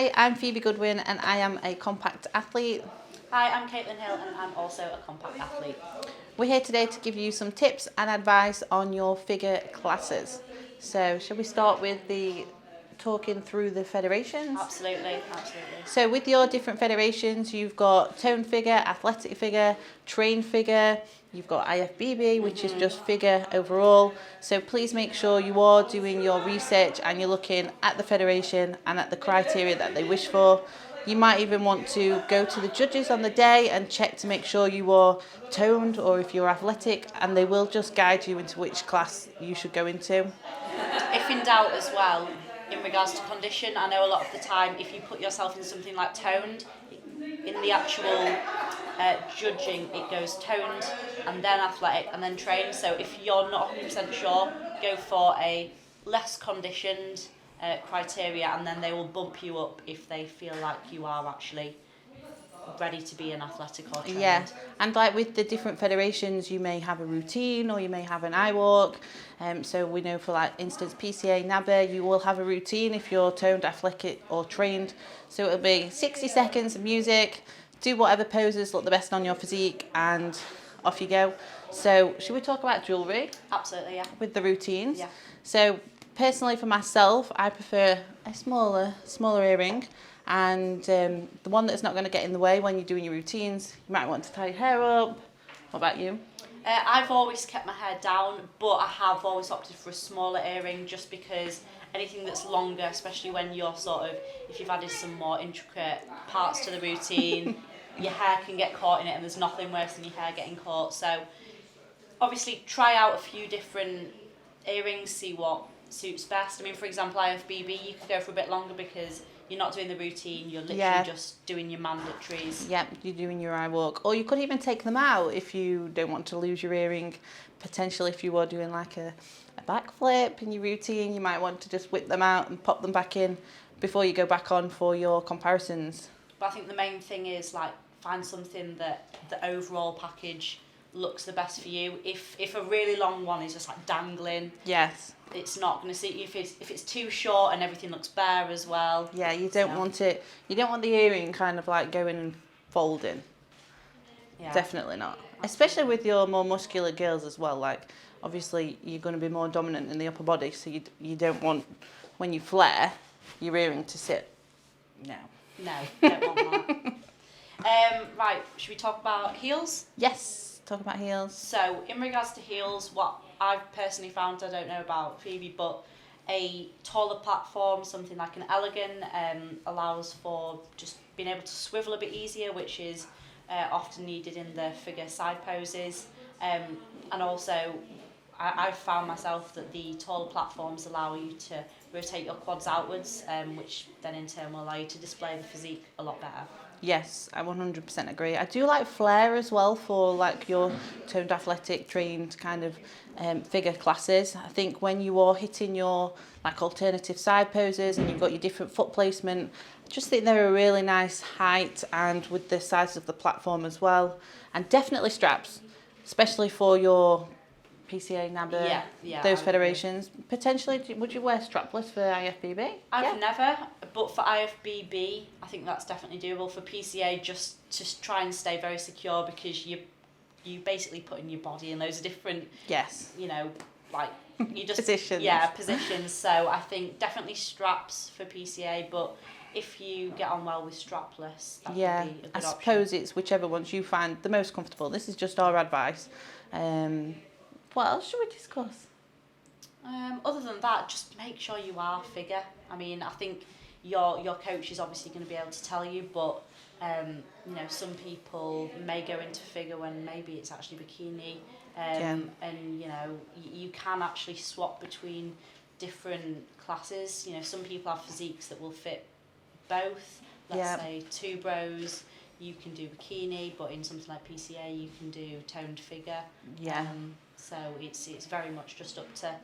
Hi, I'm Phoebe Goodwin and I am a KOMPAK athlete. Hi, I'm Caitlin Hill and I'm also a KOMPAK athlete. We're here today to give you some tips and advice on your figure classes. So shall we start with the talking through the federations? Absolutely. So with your different federations, you've got toned figure, athletic figure, trained figure, you've got IFBB, which is just figure overall. So please make sure you are doing your research and you're looking at the federation and at the criteria that they wish for. You might even want to go to the judges on the day and check to make sure you are toned or if you're athletic, and they will just guide you into which class you should go into. If in doubt as well, in regards to condition, I know a lot of the time if you put yourself in something like toned, in the actual judging it goes toned and then athletic and then trained. So if you're not 100% sure, go for a less conditioned criteria, and then they will bump you up if they feel like you are actually ready to be an athletic or trained. Yeah, and like with the different federations, you may have a routine or you may have an eye walk. So we know for like instance PCA, NABA, you will have a routine if you're toned, athletic or trained. So it'll be 60 seconds of music, do whatever poses look the best on your physique, and off you go. So should we talk about jewellery? Absolutely, yeah. With the routines? Yeah. So personally for myself, I prefer a smaller earring. And the one that's not going to get in the way when you're doing your routines. You might want to tie your hair up. What about you? I've always kept my hair down, but I have always opted for a smaller earring just because anything that's longer, especially when you're sort of, if you've added some more intricate parts to the routine, your hair can get caught in it, and there's nothing worse than your hair getting caught. So obviously try out a few different earrings, see what suits best. I mean, for example, IFBB, you could go for a bit longer because you're not doing the routine, you're literally just doing your mandatories. Yep, you're doing your eye walk. Or you could even take them out if you don't want to lose your earring. Potentially if you are doing like a backflip in your routine, you might want to just whip them out and pop them back in before you go back on for your comparisons. But I think the main thing is like find something that the overall package looks the best for you. If a really long one is just like dangling, yes, it's not going to suit you. If it's too short and everything looks bare as well. Yeah, you don't want it. You don't want the earring kind of like going and folding. Yeah. Definitely not. Especially with your more muscular girls as well. Like obviously you're going to be more dominant in the upper body, so you don't want when you flare your earring to sit. No, don't want that. Right, should we talk about heels? Yes. Talk about heels. So in regards to heels, what I've personally found, I don't know about Phoebe, but a taller platform, something like an elegant, allows for just being able to swivel a bit easier, which is often needed in the figure side poses. And also I've found myself that the taller platforms allow you to rotate your quads outwards, which then in turn will allow you to display the physique a lot better. Yes, I 100% agree. I do like flare as well for like your toned athletic trained kind of figure classes. I think when you are hitting your like alternative side poses and you've got your different foot placement, I just think they're a really nice height and with the size of the platform as well. And definitely straps, especially for your PCA, NABA, those federations. Potentially, would you wear strapless for IFBB? I've never, but for IFBB, I think that's definitely doable. For PCA, just try and stay very secure because you basically putting your body in loads of different, like you just positions. Yeah, positions. So I think definitely straps for PCA, but if you get on well with strapless, that would be a good option. I suppose it's whichever ones you find the most comfortable. This is just our advice. What else should we discuss? Other than that, just make sure you are figure. I mean, I think your coach is obviously going to be able to tell you, but some people may go into figure when maybe it's actually bikini, and you can actually swap between different classes. Some people have physiques that will fit both. Let's say two bros. You can do bikini, but in something like PCA, you can do toned figure. Yeah. So it's very much just up to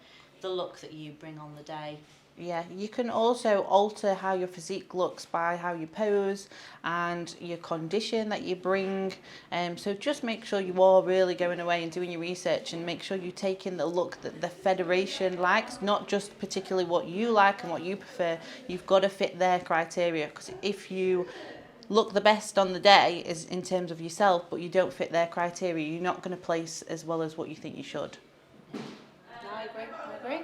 the look that you bring on the day. Yeah, you can also alter how your physique looks by how you pose and your condition that you bring. So just make sure you are really going away and doing your research, and make sure you take in the look that the federation likes, not just particularly what you like and what you prefer. You've got to fit their criteria, because if you look the best on the day is in terms of yourself, but you don't fit their criteria, you're not going to place as well as what you think you should. No, I agree.